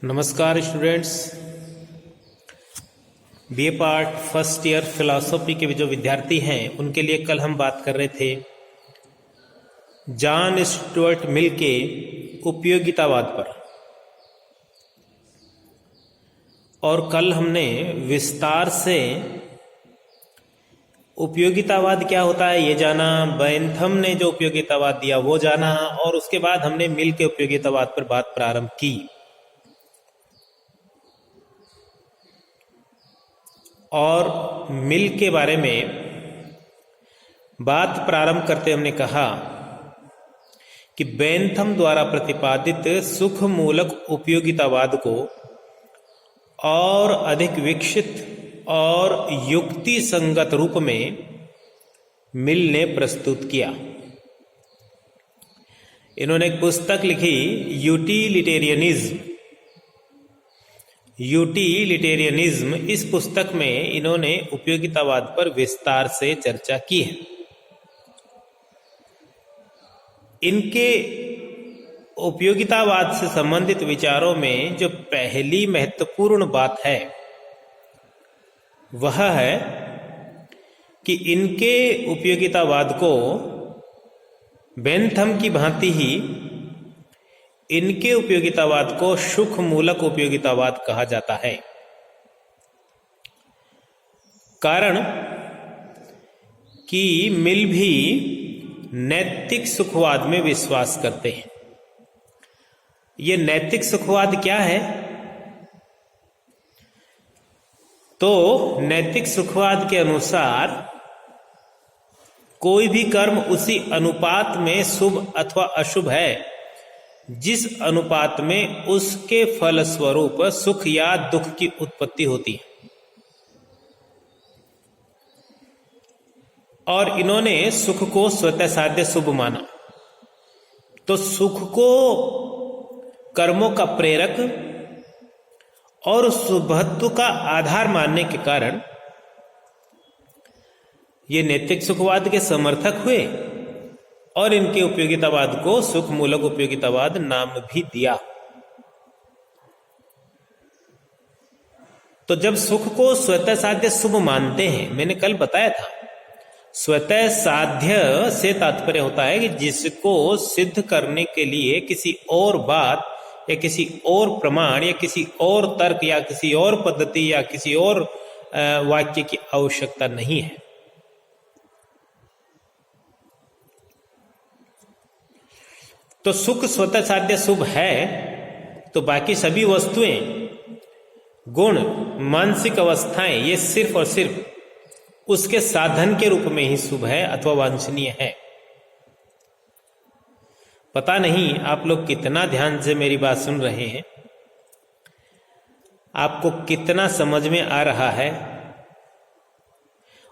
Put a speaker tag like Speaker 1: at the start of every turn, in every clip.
Speaker 1: नमस्कार students. BA part first year philosophy के जो विद्यार्थी हैं उनके लिए कल हम बात कर रहे थे जॉन स्टुअर्ट मिल के उपयोगितावाद पर, और कल हमने विस्तार से उपयोगितावाद क्या होता है ये जाना, बेंथम ने जो उपयोगितावाद दिया वो जाना, और उसके बाद हमने मिल के उपयोगितावाद पर बात प्रारंभ की। और मिल के बारे में बात प्रारंभ करते हमने कहा कि बेंथम द्वारा प्रतिपादित सुख मूलक उपयोगितावाद को और अधिक विकसित और युक्ति संगत रूप में मिल ने प्रस्तुत किया। इन्होंने एक पुस्तक लिखी यूटिलिटेरियनिज्म। इस पुस्तक में इन्होंने उपयोगितावाद पर विस्तार से चर्चा की है। इनके उपयोगितावाद से संबंधित विचारों में जो पहली महत्वपूर्ण बात है वह है कि इनके उपयोगितावाद को बेंथम की भांति ही इनके उपयोगितावाद को सुख मूलक उपयोगितावाद कहा जाता है। कारण कि मिल भी नैतिक सुखवाद में विश्वास करते हैं। ये नैतिक सुखवाद क्या है? तो नैतिक सुखवाद के अनुसार कोई भी कर्म उसी अनुपात में शुभ अथवा अशुभ है जिस अनुपात में उसके फलस्वरूप सुख या दुख की उत्पत्ति होती है। और इन्होंने सुख को स्वतः साध्य शुभ माना। तो सुख को कर्मों का प्रेरक और शुभत्व का आधार मानने के कारण ये नैतिक सुखवाद के समर्थक हुए और इनके उपयोगितावाद को सुख मूलक उपयोगितावाद नाम भी दिया। तो जब सुख को स्वतः साध्य शुभ मानते हैं, मैंने कल बताया था, स्वतः साध्य से तात्पर्य होता है कि जिसको सिद्ध करने के लिए किसी और बात या किसी और प्रमाण या किसी और तर्क या किसी और पद्धति या किसी और वाक्य की आवश्यकता नहीं है। तो सुख स्वतः साध्य शुभ है, तो बाकी सभी वस्तुएं, गुण, मानसिक अवस्थाएं, ये सिर्फ और सिर्फ उसके साधन के रूप में ही शुभ है अथवा वांछनीय है। पता नहीं आप लोग कितना ध्यान से मेरी बात सुन रहे हैं, आपको कितना समझ में आ रहा है,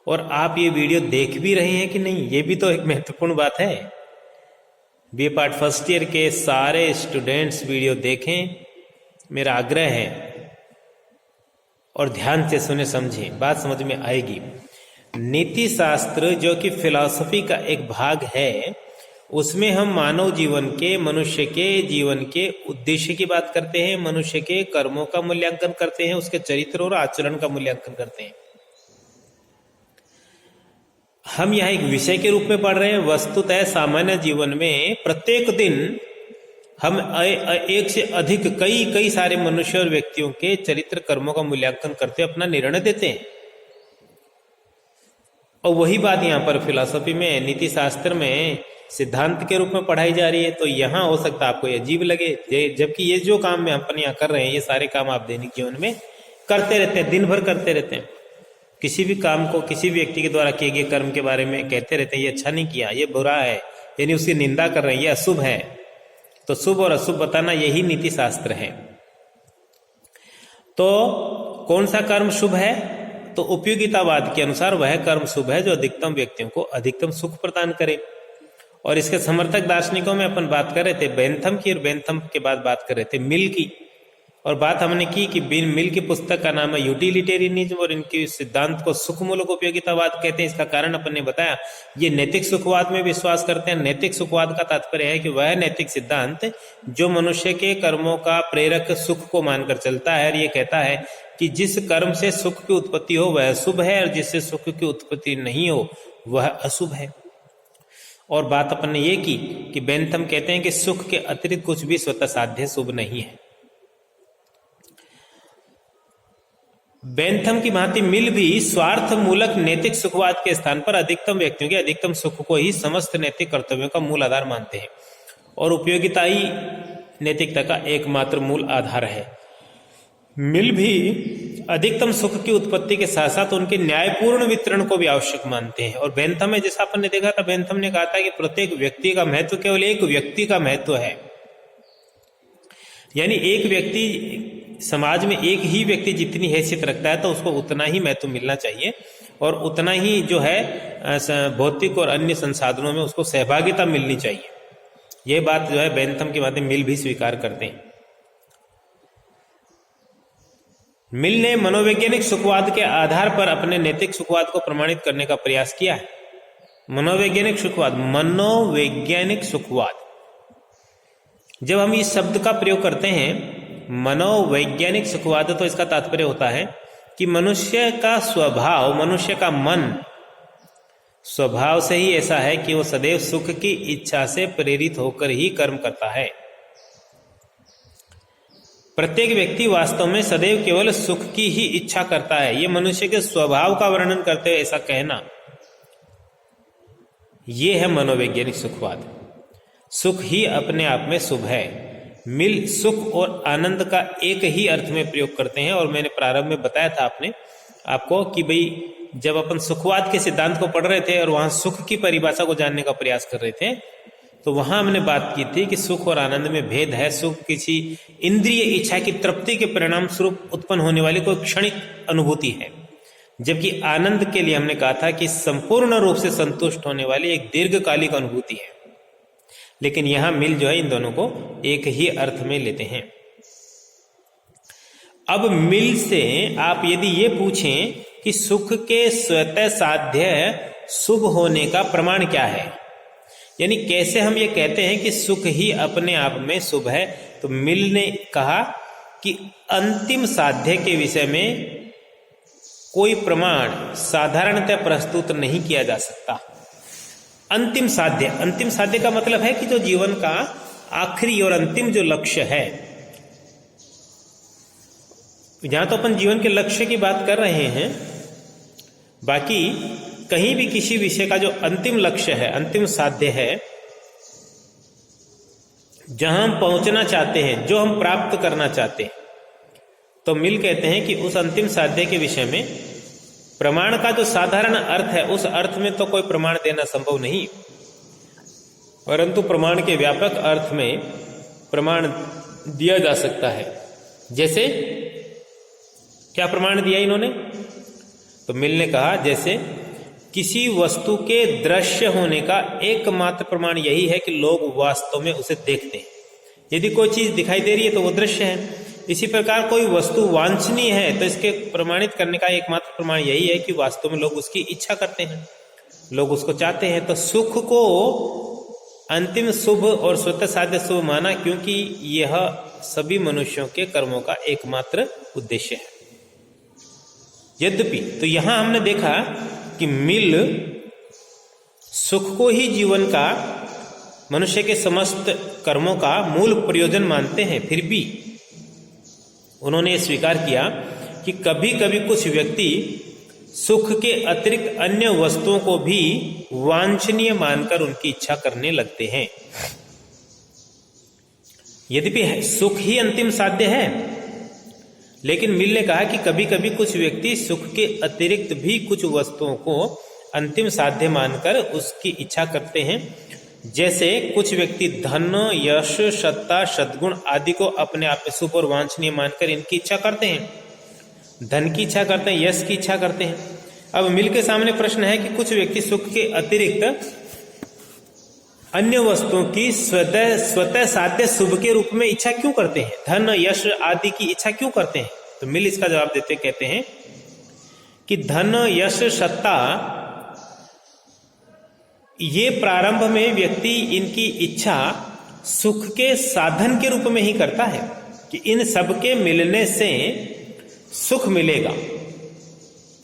Speaker 1: और आप ये वीडियो देख भी रहे हैं कि नहीं, ये भी तो एक महत्वपूर्ण बात है। बीए पार्ट फर्स्ट ईयर के सारे स्टूडेंट्स वीडियो देखें, मेरा आग्रह है, और ध्यान से सुने, समझें, बात समझ में आएगी। नीति शास्त्र जो कि फिलॉसफी का एक भाग है, उसमें हम मानव जीवन के, मनुष्य के जीवन के उद्देश्य की बात करते हैं, मनुष्य के कर्मों का मूल्यांकन करते हैं, उसके चरित्र और आचरण का मूल्यांकन करते हैं। हम यहाँ एक विषय के रूप में पढ़ रहे हैं। वस्तुतः सामान्य जीवन में प्रत्येक दिन हम एक से अधिक कई सारे मनुष्य और व्यक्तियों के चरित्र कर्मों का मूल्यांकन करते, अपना निर्णय देते हैं। और वही बात यहाँ पर फिलॉसफी में, नीति शास्त्र में सिद्धांत के रूप में पढ़ाई जा रही है। तो यहाँ हो सकता है आपको ये अजीब लगे, जबकि ये जो काम में अपन यहाँ कर रहे हैं, ये सारे काम आप दैनिक जीवन में करते रहते हैं, दिन भर करते रहते हैं। किसी भी काम को किसी व्यक्ति के द्वारा किए गए कर्म के बारे में कहते रहते हैं, ये अच्छा नहीं किया, ये बुरा है, यानी उसकी निंदा कर रहे हैं, ये अशुभ है। तो शुभ और अशुभ बताना यही नीति शास्त्र है। तो कौन सा कर्म शुभ है? तो उपयोगितावाद के अनुसार वह कर्म शुभ है जो अधिकतम व्यक्तियों को अधिकतम सुख प्रदान करे। और इसके समर्थक दार्शनिकों में अपन बात कर रहे थे बेंथम की, और बेंथम के बाद बात कर रहे थे मिल की। और बात हमने की कि मिल की पुस्तक का नाम है यूटिलिटेरियनिज्म और इनके सिद्धांत को सुखमूलक उपयोगितावाद कहते हैं। इसका कारण अपन ने बताया, ये नैतिक सुखवाद में विश्वास करते हैं। नैतिक सुखवाद का तात्पर्य है कि वह नैतिक सिद्धांत जो मनुष्य के कर्मों का प्रेरक सुख को मानकर चलता है, और ये कहता है कि जिस कर्म से सुख की उत्पत्ति हो वह शुभ है और जिससे सुख की उत्पत्ति नहीं हो वह अशुभ है। और बात अपन ने ये की कि बेंथम कहते हैं कि सुख के अतिरिक्त कुछ भी स्वतः साध्य शुभ नहीं है। बेंथम की भांति मिल भी स्वार्थ मूलक नैतिक सुखवाद के स्थान पर अधिकतम व्यक्तियों के अधिकतम सुख को ही समस्त नैतिक कर्तव्यों का मूल आधार मानते हैं और उपयोगिता ही नैतिकता का एकमात्र मूल आधार है। मिल भी अधिकतम सुख की उत्पत्ति के साथ साथ उनके न्यायपूर्ण वितरण को भी आवश्यक मानते हैं। और बेंथम में जैसा अपन ने देखा था, बेंथम ने कहा था कि प्रत्येक व्यक्ति का महत्व केवल एक व्यक्ति का महत्व है, यानी एक व्यक्ति समाज में एक ही व्यक्ति जितनी हैसियत रखता है तो उसको उतना ही महत्व मिलना चाहिए और उतना ही जो है भौतिक और अन्य संसाधनों में उसको सहभागिता मिलनी चाहिए। यह बात जो है बेंथम के माध्यम मिल भी स्वीकार करते हैं। मिल ने मनोवैज्ञानिक सुखवाद के आधार पर अपने नैतिक सुखवाद को प्रमाणित करने का प्रयास किया है। मनोवैज्ञानिक सुखवाद, मनोवैज्ञानिक सुखवाद, जब हम इस शब्द का प्रयोग करते हैं मनोवैज्ञानिक सुखवाद, तो इसका तात्पर्य होता है कि मनुष्य का स्वभाव, मनुष्य का मन स्वभाव से ही ऐसा है कि वो सदैव सुख की इच्छा से प्रेरित होकर ही कर्म करता है। प्रत्येक व्यक्ति वास्तव में सदैव केवल सुख की ही इच्छा करता है। ये मनुष्य के स्वभाव का वर्णन करते हुए ऐसा कहना, ये है मनोवैज्ञानिक सुखवाद। सुख ही अपने आप में शुभ है। मिल सुख और आनंद का एक ही अर्थ में प्रयोग करते हैं और मैंने प्रारंभ में बताया था आपको कि भाई जब अपन सुखवाद के सिद्धांत को पढ़ रहे थे और वहां सुख की परिभाषा को जानने का प्रयास कर रहे थे, तो वहां हमने बात की थी कि सुख और आनंद में भेद है। सुख किसी इंद्रिय इच्छा की तृप्ति के परिणाम स्वरूप उत्पन्न होने वाली कोई क्षणिक अनुभूति है, जबकि आनंद के लिए हमने कहा था कि संपूर्ण रूप से संतुष्ट होने वाली एक दीर्घकालिक अनुभूति है। लेकिन यहां मिल जो है इन दोनों को एक ही अर्थ में लेते हैं। अब मिल से आप यदि ये पूछें कि सुख के स्वतः साध्य शुभ होने का प्रमाण क्या है, यानी कैसे हम ये कहते हैं कि सुख ही अपने आप में शुभ है, तो मिल ने कहा कि अंतिम साध्य के विषय में कोई प्रमाण साधारणतः प्रस्तुत नहीं किया जा सकता। अंतिम साध्य का मतलब है कि जो जीवन का आखिरी और अंतिम जो लक्ष्य है, जहां तो अपन जीवन के लक्ष्य की बात कर रहे हैं, बाकी कहीं भी किसी विषय का जो अंतिम लक्ष्य है, अंतिम साध्य है, जहां हम पहुंचना चाहते हैं, जो हम प्राप्त करना चाहते हैं, तो मिल कहते हैं कि उस अंतिम साध्य के विषय में प्रमाण का जो साधारण अर्थ है, उस अर्थ में तो कोई प्रमाण देना संभव नहीं, परंतु प्रमाण के व्यापक अर्थ में प्रमाण दिया जा सकता है। जैसे क्या प्रमाण दिया इन्होंने? तो मिल ने कहा जैसे किसी वस्तु के दृश्य होने का एकमात्र प्रमाण यही है कि लोग वास्तव में उसे देखते हैं। यदि कोई चीज दिखाई दे रही है तो वो दृश्य है। इसी प्रकार कोई वस्तु वांछनीय है तो इसके प्रमाणित करने का एकमात्र प्रमाण यही है कि वास्तव में लोग उसकी इच्छा करते हैं, लोग उसको चाहते हैं। तो सुख को अंतिम शुभ और स्वतः साध्य शुभ माना, क्योंकि यह सभी मनुष्यों के कर्मों का एकमात्र उद्देश्य है। यद्यपि तो यहां हमने देखा कि मिल सुख को ही जीवन का, मनुष्य के समस्त कर्मों का मूल प्रयोजन मानते हैं, फिर भी उन्होंने स्वीकार किया कि कभी कभी कुछ व्यक्ति सुख के अतिरिक्त अन्य वस्तुओं को भी वांछनीय मानकर उनकी इच्छा करने लगते हैं। यद्यपि सुख ही अंतिम साध्य है, लेकिन मिल ने कहा कि कभी कभी कुछ व्यक्ति सुख के अतिरिक्त भी कुछ वस्तुओं को अंतिम साध्य मानकर उसकी इच्छा करते हैं। जैसे कुछ व्यक्ति धन, यश, सत्ता, सद्गुण आदि को अपने आप में शुभ और वांछनीय मानकर इनकी इच्छा करते हैं, धन की इच्छा करते हैं, यश की इच्छा करते हैं। अब मिल के सामने प्रश्न है कि कुछ व्यक्ति सुख के अतिरिक्त अन्य वस्तुओं की स्वतः साध्य शुभ के रूप में इच्छा क्यों करते हैं? धन यश आदि की इच्छा क्यों करते हैं? तो मिल इसका जवाब देते कहते हैं कि धन यश सत्ता, ये प्रारंभ में व्यक्ति इनकी इच्छा सुख के साधन के रूप में ही करता है कि इन सब के मिलने से सुख मिलेगा।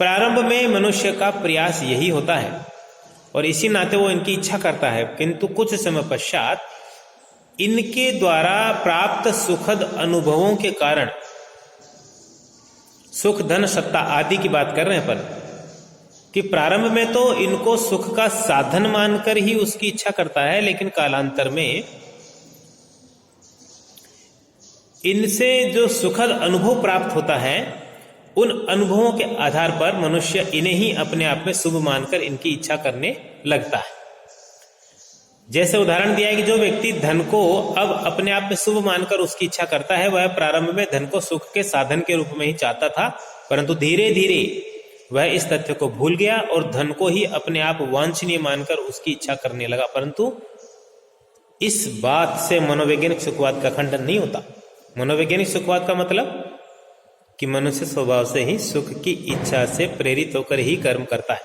Speaker 1: प्रारंभ में मनुष्य का प्रयास यही होता है और इसी नाते वो इनकी इच्छा करता है, किंतु कुछ समय पश्चात इनके द्वारा प्राप्त सुखद अनुभवों के कारण, सुख धन सत्ता आदि की बात कर रहे हैं पर, कि प्रारंभ में तो इनको सुख का साधन मानकर ही उसकी इच्छा करता है, लेकिन कालांतर में इनसे जो सुखद अनुभव प्राप्त होता है उन अनुभवों के आधार पर मनुष्य इन्हें ही अपने आप में शुभ मानकर इनकी इच्छा करने लगता है। जैसे उदाहरण दिया है कि जो व्यक्ति धन को अब अपने आप में शुभ मानकर उसकी इच्छा करता है, वह प्रारंभ में धन को सुख के साधन के रूप में ही चाहता था, परंतु धीरे धीरे वह इस तथ्य को भूल गया और धन को ही अपने आप वांछनीय मानकर उसकी इच्छा करने लगा। परंतु इस बात से मनोवैज्ञानिक सुखवाद का खंडन नहीं होता। मनोवैज्ञानिक सुखवाद का मतलब कि मनुष्य स्वभाव से ही सुख की इच्छा से प्रेरित होकर ही कर्म करता है।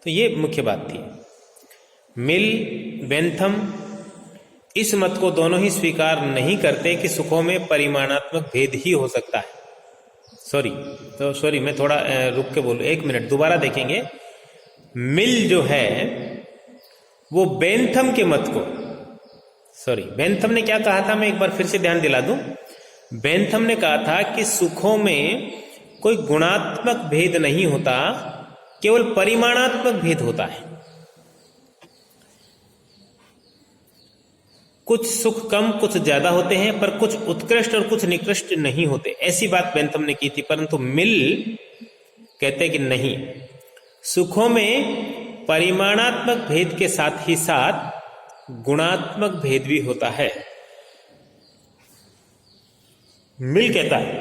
Speaker 1: तो ये मुख्य बात थी। मिल बेंथम इस मत को दोनों ही स्वीकार नहीं करते कि सुखों में परिमाणात्मक भेद ही हो सकता है। सॉरी मैं थोड़ा रुक के बोलूं, 1 मिनट दोबारा देखेंगे। मिल जो है वो बेंथम के मत को, बेंथम ने क्या कहा था, मैं एक बार फिर से ध्यान दिला दूं। बेंथम ने कहा था कि सुखों में कोई गुणात्मक भेद नहीं होता, केवल परिमाणात्मक भेद होता है। कुछ सुख कम कुछ ज्यादा होते हैं, पर कुछ उत्कृष्ट और कुछ निकृष्ट नहीं होते, ऐसी बात बेंथम ने की थी। परंतु मिल कहते कि नहीं, सुखों में परिमाणात्मक भेद के साथ ही साथ गुणात्मक भेद भी होता है। मिल कहता है,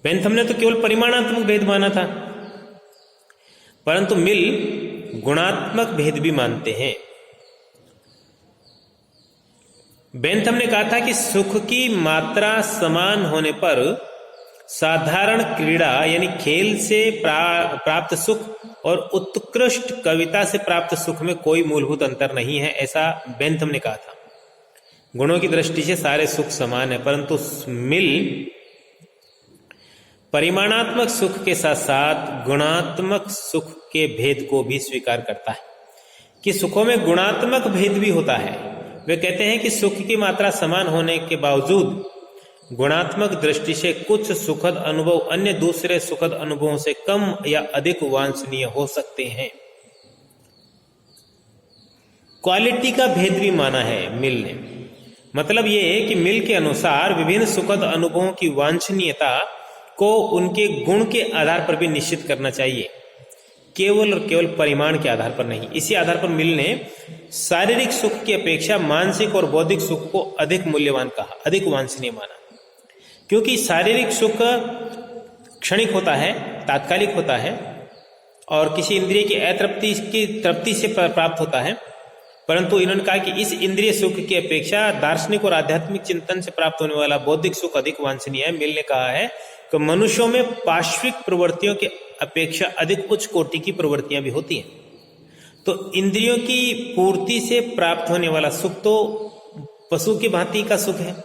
Speaker 1: बेंथम ने तो केवल परिमाणात्मक भेद माना था, परंतु मिल गुणात्मक भेद भी मानते हैं। बेंथम ने कहा था कि सुख की मात्रा समान होने पर साधारण क्रीड़ा यानी खेल से प्राप्त सुख और उत्कृष्ट कविता से प्राप्त सुख में कोई मूलभूत अंतर नहीं है, ऐसा बेंथम ने कहा था। गुणों की दृष्टि से सारे सुख समान है, परंतु मिल परिमाणात्मक सुख के साथ साथ गुणात्मक सुख के भेद को भी स्वीकार करता है कि सुखों में गुणात्मक भेद भी होता है। वे कहते हैं कि सुख की मात्रा समान होने के बावजूद गुणात्मक दृष्टि से कुछ सुखद अनुभव अन्य दूसरे सुखद अनुभवों से कम या अधिक वांछनीय हो सकते हैं। क्वालिटी का भेद भी माना है मिल ने। मतलब ये है कि मिल के अनुसार विभिन्न सुखद अनुभवों की वांछनीयता को उनके गुण के आधार पर भी निश्चित करना चाहिए, केवल और केवल परिमाण के आधार पर नहीं। इसी आधार पर मिल ने शारीरिक सुख की अपेक्षा मानसिक और बौद्धिक सुख को अधिक मूल्यवान कहा, अधिक वांछनीय माना, क्योंकि शारीरिक सुख क्षणिक होता है, तात्कालिक होता है और किसी इंद्रिय की तृप्ति से प्राप्त होता है। परंतु इन्होंने कहा कि इस इंद्रिय सुख की अपेक्षा दार्शनिक और आध्यात्मिक चिंतन से प्राप्त होने वाला बौद्धिक सुख अधिक वांछनीय है। मिल ने कहा है कि मनुष्यों में पार्श्विक प्रवृत्तियों के अपेक्षा अधिक उच्च कोटि की प्रवृत्तियां भी होती हैं। तो इंद्रियों की पूर्ति से प्राप्त होने वाला सुख तो पशु की भांति का सुख है,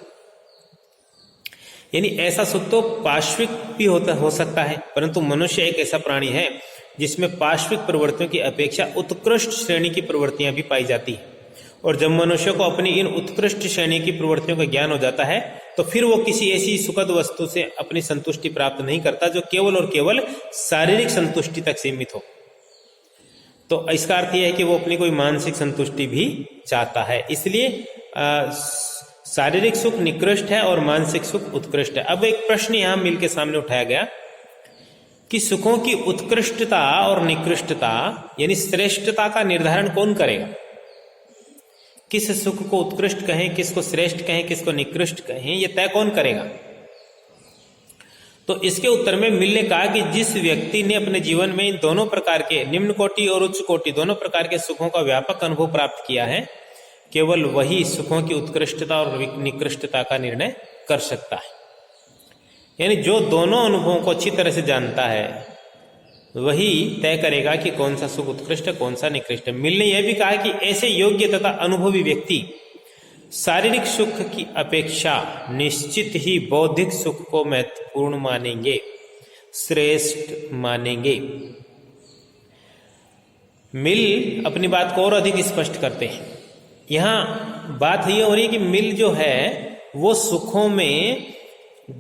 Speaker 1: यानी ऐसा सुख तो पार्श्विक भी हो सकता है, परंतु मनुष्य एक ऐसा प्राणी है जिसमें पार्श्विक प्रवृत्तियों की अपेक्षा उत्कृष्ट श्रेणी की प्रवृत्तियां भी पाई जाती हैं। और जब मनुष्य को अपनी इन उत्कृष्ट श्रेणी की प्रवृत्तियों का ज्ञान हो जाता है तो फिर वो किसी ऐसी सुखद वस्तु से अपनी संतुष्टि प्राप्त नहीं करता जो केवल और केवल शारीरिक संतुष्टि तक सीमित हो। तो इसका अर्थ यह है कि वो अपनी कोई मानसिक संतुष्टि भी चाहता है। इसलिए शारीरिक सुख निकृष्ट है और मानसिक सुख उत्कृष्ट है। अब एक प्रश्न यहां मिल के सामने उठाया गया कि सुखों की उत्कृष्टता और निकृष्टता यानी श्रेष्ठता का निर्धारण कौन करेगा? किस सुख को उत्कृष्ट कहें, किसको श्रेष्ठ कहें, किसको निकृष्ट कहें, यह तय कौन करेगा? तो इसके उत्तर में मिल ने कहा कि जिस व्यक्ति ने अपने जीवन में इन दोनों प्रकार के निम्न कोटि और उच्च कोटि दोनों प्रकार के सुखों का व्यापक अनुभव प्राप्त किया है, केवल वही सुखों की उत्कृष्टता और निकृष्टता का निर्णय कर सकता है। यानी जो दोनों अनुभवों को अच्छी तरह से जानता है वही तय करेगा कि कौन सा सुख उत्कृष्ट है, कौन सा निकृष्ट है। मिल ने यह भी कहा कि ऐसे योग्य तथा अनुभवी व्यक्ति शारीरिक सुख की अपेक्षा निश्चित ही बौद्धिक सुख को महत्वपूर्ण मानेंगे, श्रेष्ठ मानेंगे। मिल अपनी बात को और अधिक स्पष्ट करते हैं। यहां बात यह हो रही है कि मिल जो है वो सुखों में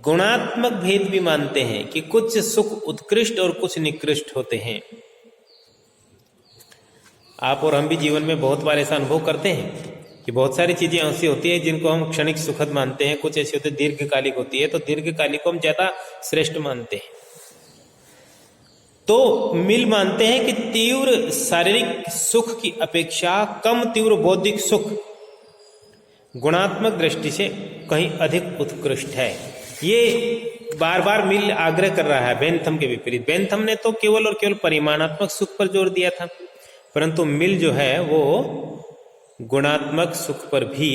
Speaker 1: गुणात्मक भेद भी मानते हैं कि कुछ सुख उत्कृष्ट और कुछ निकृष्ट होते हैं। आप और हम भी जीवन में बहुत बार ऐसा अनुभव करते हैं कि बहुत सारी चीजें ऐसी होती है जिनको हम क्षणिक सुखद मानते हैं, कुछ ऐसी होती है दीर्घकालिक होती है, तो दीर्घकालिक को हम ज्यादा श्रेष्ठ मानते हैं। तो मिल मानते हैं कि तीव्र शारीरिक सुख की अपेक्षा कम तीव्र बौद्धिक सुख गुणात्मक दृष्टि से कहीं अधिक उत्कृष्ट है। ये बार बार मिल आग्रह कर रहा है बेंथम के विपरीत। बेंथम ने तो केवल और केवल परिमाणात्मक सुख पर जोर दिया था, परंतु मिल जो है वो गुणात्मक सुख पर भी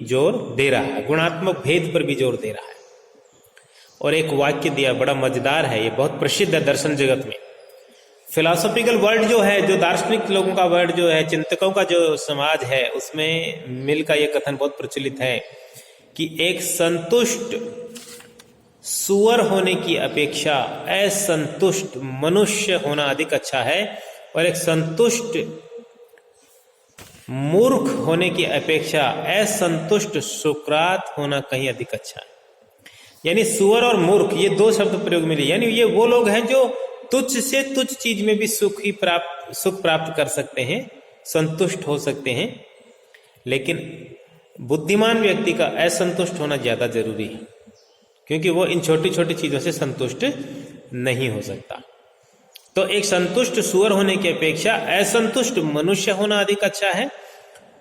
Speaker 1: जोर दे रहा है, गुणात्मक भेद पर भी जोर दे रहा है। और एक वाक्य दिया बड़ा मजेदार है, ये बहुत प्रसिद्ध है दर्शन जगत में। फिलोसॉफिकल वर्ल्ड जो है, जो दार्शनिक लोगों का वर्ल्ड जो है, चिंतकों का जो समाज है, उसमें मिल का यह कथन बहुत प्रचलित है कि एक संतुष्ट सुअर होने की अपेक्षा असंतुष्ट मनुष्य होना अधिक अच्छा है, और एक संतुष्ट मूर्ख होने की अपेक्षा असंतुष्ट सुकरात होना कहीं अधिक अच्छा है। यानी सुअर और मूर्ख ये दो शब्द प्रयोग मिले, यानी ये वो लोग हैं जो तुच्छ से तुच्छ चीज में भी सुख प्राप्त कर सकते हैं, संतुष्ट हो सकते हैं, लेकिन बुद्धिमान व्यक्ति का असंतुष्ट होना ज्यादा जरूरी है, क्योंकि वो इन छोटी छोटी चीजों से संतुष्ट नहीं हो सकता। तो एक संतुष्ट सुअर होने की अपेक्षा असंतुष्ट मनुष्य होना अधिक अच्छा है,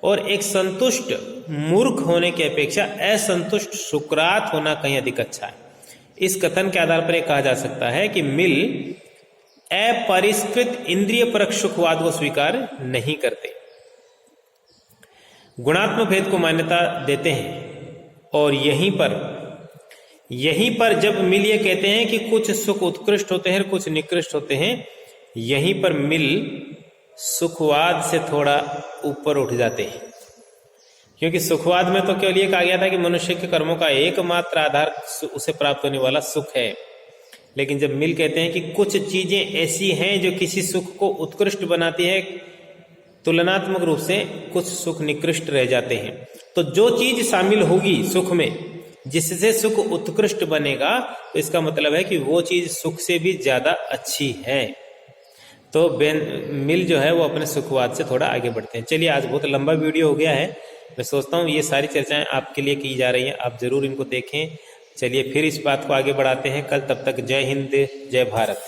Speaker 1: और एक संतुष्ट मूर्ख होने की अपेक्षा असंतुष्ट सुकरात होना कहीं अधिक अच्छा है। इस कथन के आधार पर यह कहा जा सकता है कि मिल अपरिष्कृत इंद्रिय परक सुखवाद को स्वीकार नहीं करते, गुणात्मक भेद को मान्यता देते हैं। और यहीं पर जब मिल ये कहते हैं कि कुछ सुख उत्कृष्ट होते हैं, कुछ निकृष्ट होते हैं, यहीं पर मिल सुखवाद से थोड़ा ऊपर उठ जाते हैं। क्योंकि सुखवाद में तो केवल ये कहा गया था कि मनुष्य के कर्मों का एकमात्र आधार उसे प्राप्त होने वाला सुख है, लेकिन जब मिल कहते हैं कि कुछ चीजें ऐसी हैं जो किसी सुख को उत्कृष्ट बनाती है, तुलनात्मक रूप से कुछ सुख निकृष्ट रह जाते हैं। तो जो चीज शामिल होगी सुख में जिससे सुख उत्कृष्ट बनेगा, तो इसका मतलब है कि वो चीज सुख से भी ज्यादा अच्छी है। तो मिल जो है वो अपने सुखवाद से थोड़ा आगे बढ़ते हैं। चलिए, आज बहुत लंबा वीडियो हो गया है, मैं सोचता हूँ ये सारी चर्चाएं आपके लिए की जा रही हैं, आप जरूर इनको देखें। चलिए फिर इस बात को आगे बढ़ाते हैं कल, तब तक जय हिंद, जय भारत।